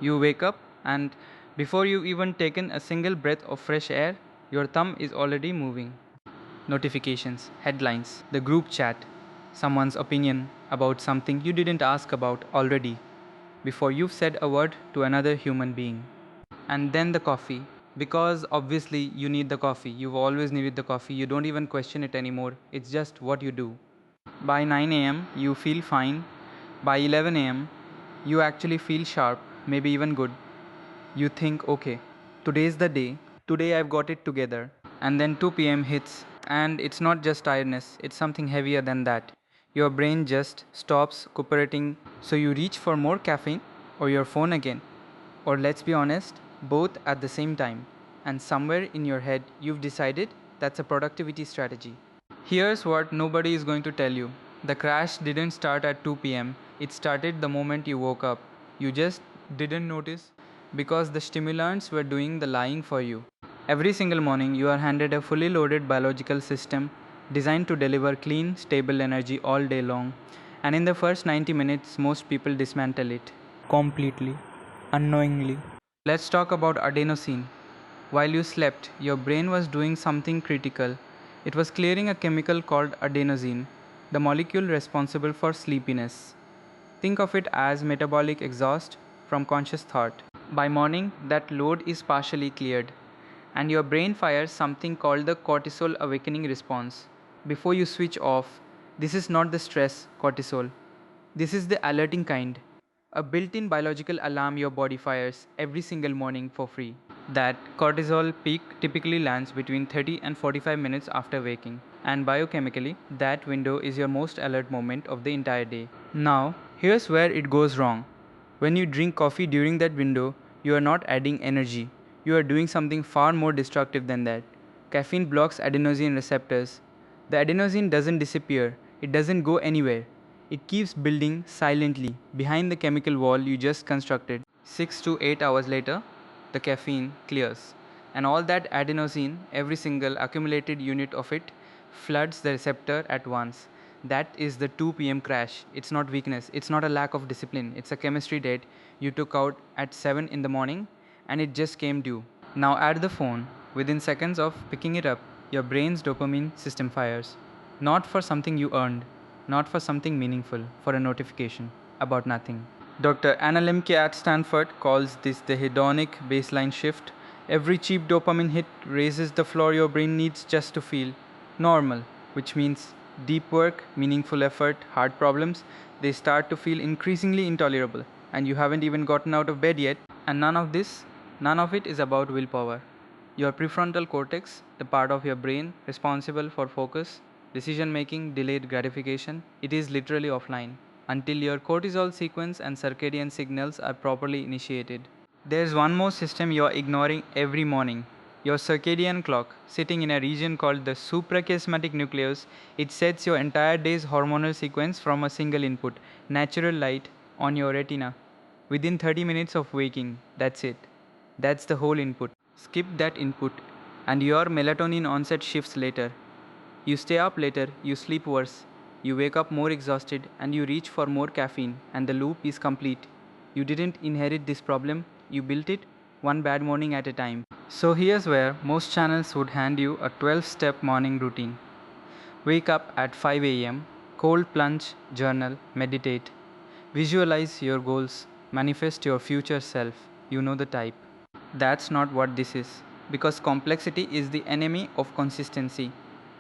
You wake up, and before you've even taken a single breath of fresh air, your thumb is already moving. Notifications, headlines, the group chat, someone's opinion about something you didn't ask about already before you've said a word to another human being. And then the coffee, because obviously you need the coffee. You've always needed the coffee. You don't even question it anymore. It's just what you do. By 9 a.m., you feel fine. By 11 a.m., you actually feel sharp, maybe even good. You think, okay, today's the day. Today I've got it together. And then 2 p.m. hits, and it's not just tiredness, it's something heavier than that. Your brain just stops cooperating, so you reach for more caffeine or your phone again. Or let's be honest, both at the same time. And somewhere in your head, you've decided that's a productivity strategy. Here's what nobody is going to tell you: the crash didn't start at 2 pm, it started the moment you woke up. You just didn't notice because the stimulants were doing the lying for you. Every single morning, you are handed a fully loaded biological system designed to deliver clean, stable energy all day long. And in the first 90 minutes, most people dismantle it completely, unknowingly. Let's talk about adenosine. While you slept, your brain was doing something critical. It was clearing a chemical called adenosine, the molecule responsible for sleepiness. Think of it as metabolic exhaust from conscious thought. By morning, that load is partially cleared, and your brain fires something called the cortisol awakening response. Before you switch off, this is not the stress cortisol. This is the alerting kind, a built in biological alarm your body fires every single morning for free. That cortisol peak typically lands between 30 and 45 minutes after waking, and biochemically, that window is your most alert moment of the entire day. Now, here's where it goes wrong. When you drink coffee during that window, you are not adding energy. You are doing something far more destructive than that. Caffeine blocks adenosine receptors. The adenosine doesn't disappear, it doesn't go anywhere. It keeps building silently behind the chemical wall you just constructed. 6 to 8 hours later, the caffeine clears, and all that adenosine, every single accumulated unit of it, floods the receptor at once. That is the 2 pm crash. It's not weakness, it's not a lack of discipline, it's a chemistry debt you took out at 7 in the morning and it just came due. Now add the phone. Within seconds of picking it up, your brain's dopamine system fires. Not for something you earned, not for something meaningful, for a notification about nothing. Dr. Anna Lemke at Stanford calls this the hedonic baseline shift. Every cheap dopamine hit raises the floor your brain needs just to feel normal, which means deep work, meaningful effort, hard problems, they start to feel increasingly intolerable, and you haven't even gotten out of bed yet. And none of it is about willpower. Your prefrontal cortex, the part of your brain responsible for focus, decision making, delayed gratification, it is literally offline until your cortisol sequence and circadian signals are properly initiated. There's one more system you are ignoring every morning: your circadian clock, sitting in a region called the suprachiasmatic nucleus. It sets your entire day's hormonal sequence from a single input, natural light, on your retina. Within 30 minutes of waking, that's it. That's the whole input. Skip that input, and your melatonin onset shifts later. You stay up later, you sleep worse, you wake up more exhausted, and you reach for more caffeine, and the loop is complete. You didn't inherit this problem, you built it one bad morning at a time. So here's where most channels would hand you a 12-step morning routine. Wake up at 5 a.m., cold plunge, journal, meditate. Visualize your goals, manifest your future self. You know the type. That's not what this is, because complexity is the enemy of consistency,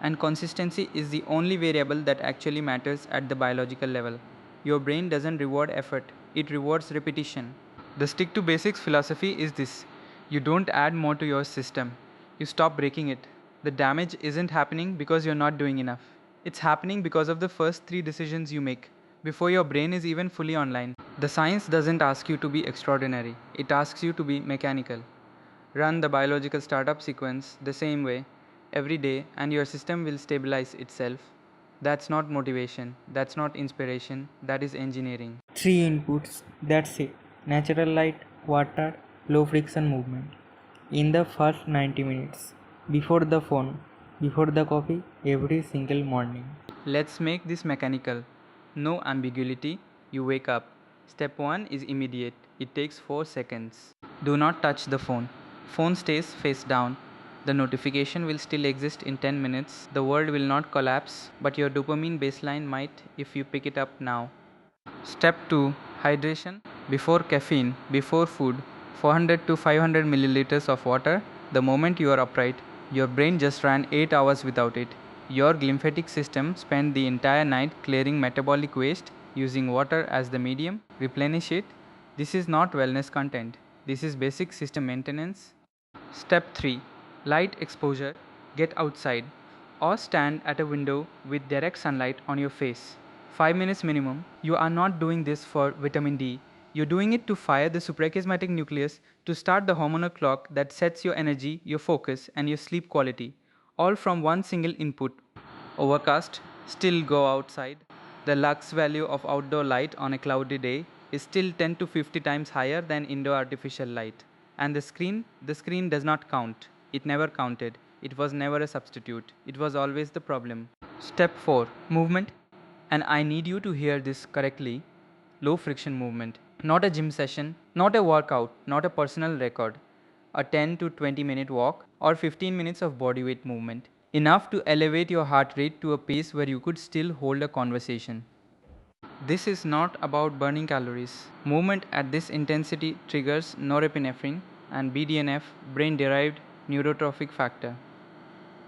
and consistency is the only variable that actually matters at the biological level. Your brain doesn't reward effort, it rewards repetition. The stick to basics philosophy is this: you don't add more to your system, you stop breaking it. The damage isn't happening because you're not doing enough, it's happening because of the first three decisions you make before your brain is even fully online. The science doesn't ask you to be extraordinary, it asks you to be mechanical. Run the biological startup sequence the same way every day, and your system will stabilize itself. That's not motivation, that's not inspiration, that is engineering. Three inputs, that's it. Natural light, water, low friction movement. In the first 90 minutes. Before the phone, before the coffee, every single morning. Let's make this mechanical. No ambiguity, you wake up. Step 1 is immediate. It takes 4 seconds. Do not touch the phone. Phone stays face down. The notification will still exist in 10 minutes. The world will not collapse, but your dopamine baseline might if you pick it up now. Step 2. Hydration. Before caffeine, before food, 400 to 500 milliliters of water. The moment you are upright, your brain just ran 8 hours without it. Your lymphatic system spent the entire night clearing metabolic waste, using water as the medium. Replenish it. This is not wellness content. This is basic system maintenance. Step 3. Light exposure. Get outside or stand at a window with direct sunlight on your face. 5 minutes minimum. You are not doing this for vitamin D. You're doing it to fire the suprachiasmatic nucleus, to start the hormonal clock that sets your energy, your focus, and your sleep quality, all from one single input. Overcast, still go outside. The lux value of outdoor light on a cloudy day is still 10 to 50 times higher than indoor artificial light. And the screen does not count. It never counted. It was never a substitute. It was always the problem. Step 4. Movement. And I need you to hear this correctly. Low friction movement. Not a gym session, not a workout, not a personal record. A 10 to 20-minute walk or 15 minutes of bodyweight movement. Enough to elevate your heart rate to a pace where you could still hold a conversation. This is not about burning calories. Movement at this intensity triggers norepinephrine and BDNF, brain-derived neurotrophic factor.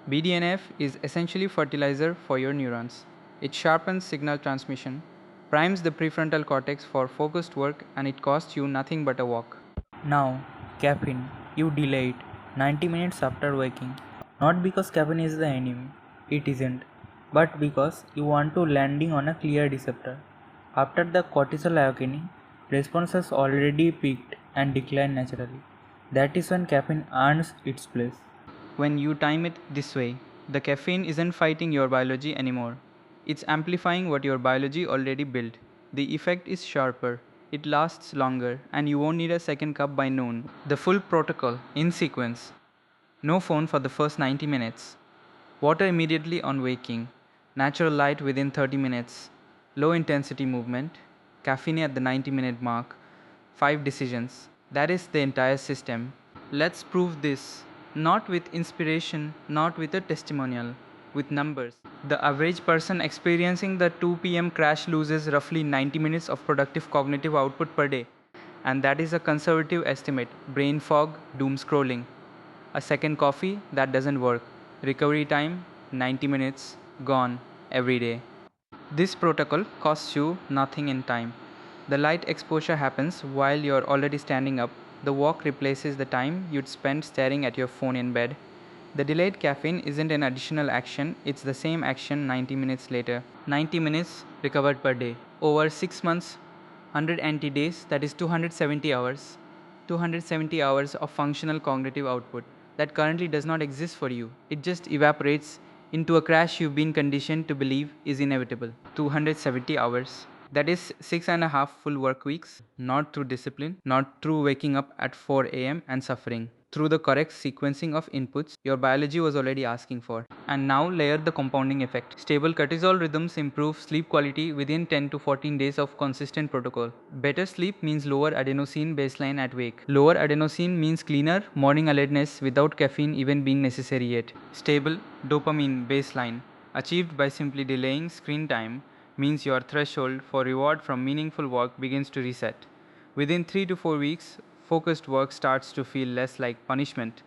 BDNF is essentially fertilizer for your neurons. It sharpens signal transmission, primes the prefrontal cortex for focused work, and it costs you nothing but a walk. Now, caffeine. You delay it 90 minutes after waking. Not because caffeine is the enemy, it isn't, but because you want to landing on a clear receptor. After the cortisol awakening, response has already peaked and declined naturally. That is when caffeine earns its place. When you time it this way, the caffeine isn't fighting your biology anymore. It's amplifying what your biology already built. The effect is sharper, it lasts longer, and you won't need a second cup by noon. The full protocol, in sequence. No phone for the first 90 minutes. Water immediately on waking. Natural light within 30 minutes. Low intensity movement. Caffeine at the 90-minute mark. 5 decisions. That is the entire system. Let's prove this. Not with inspiration, not with a testimonial, with numbers. The average person experiencing the 2 p.m. crash loses roughly 90 minutes of productive cognitive output per day. And that is a conservative estimate. Brain fog, doom scrolling. A second coffee, that doesn't work. Recovery time, 90 minutes, gone, every day. This protocol costs you nothing in time. The light exposure happens while you're already standing up. The walk replaces the time you'd spend staring at your phone in bed. The delayed caffeine isn't an additional action, it's the same action 90 minutes later. 90 minutes recovered per day. Over 6 months, 180 days, that is 270 hours. 270 hours of functional cognitive output that currently does not exist for you. It just evaporates into a crash you've been conditioned to believe is inevitable. 270 hours. That is 6.5 full work weeks, not through discipline, not through waking up at 4 am and suffering. Through the correct sequencing of inputs your biology was already asking for. And now layer the compounding effect. Stable cortisol rhythms improve sleep quality within 10 to 14 days of consistent protocol. Better sleep means lower adenosine baseline at wake. Lower adenosine means cleaner morning alertness without caffeine even being necessary yet. Stable dopamine baseline, achieved by simply delaying screen time, means your threshold for reward from meaningful work begins to reset. Within 3 to 4 weeks, focused work starts to feel less like punishment.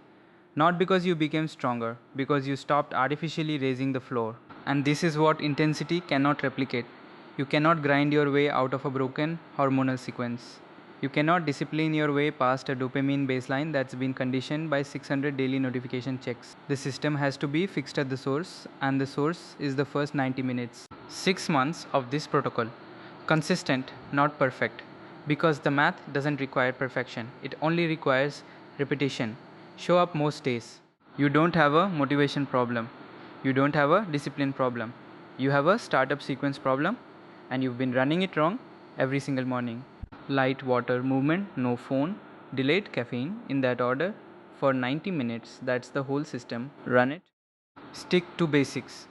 Not because you became stronger, because you stopped artificially raising the floor. And this is what intensity cannot replicate. You cannot grind your way out of a broken hormonal sequence. You cannot discipline your way past a dopamine baseline that's been conditioned by 600 daily notification checks. The system has to be fixed at the source, and the source is the first 90 minutes. 6 months of this protocol. Consistent, not perfect. Because the math doesn't require perfection, it only requires repetition. Show up most days. You don't have a motivation problem. You don't have a discipline problem. You have a startup sequence problem, and you've been running it wrong every single morning. Light, water, movement, no phone, delayed caffeine, in that order, for 90 minutes. That's the whole system. Run it. Stick to basics.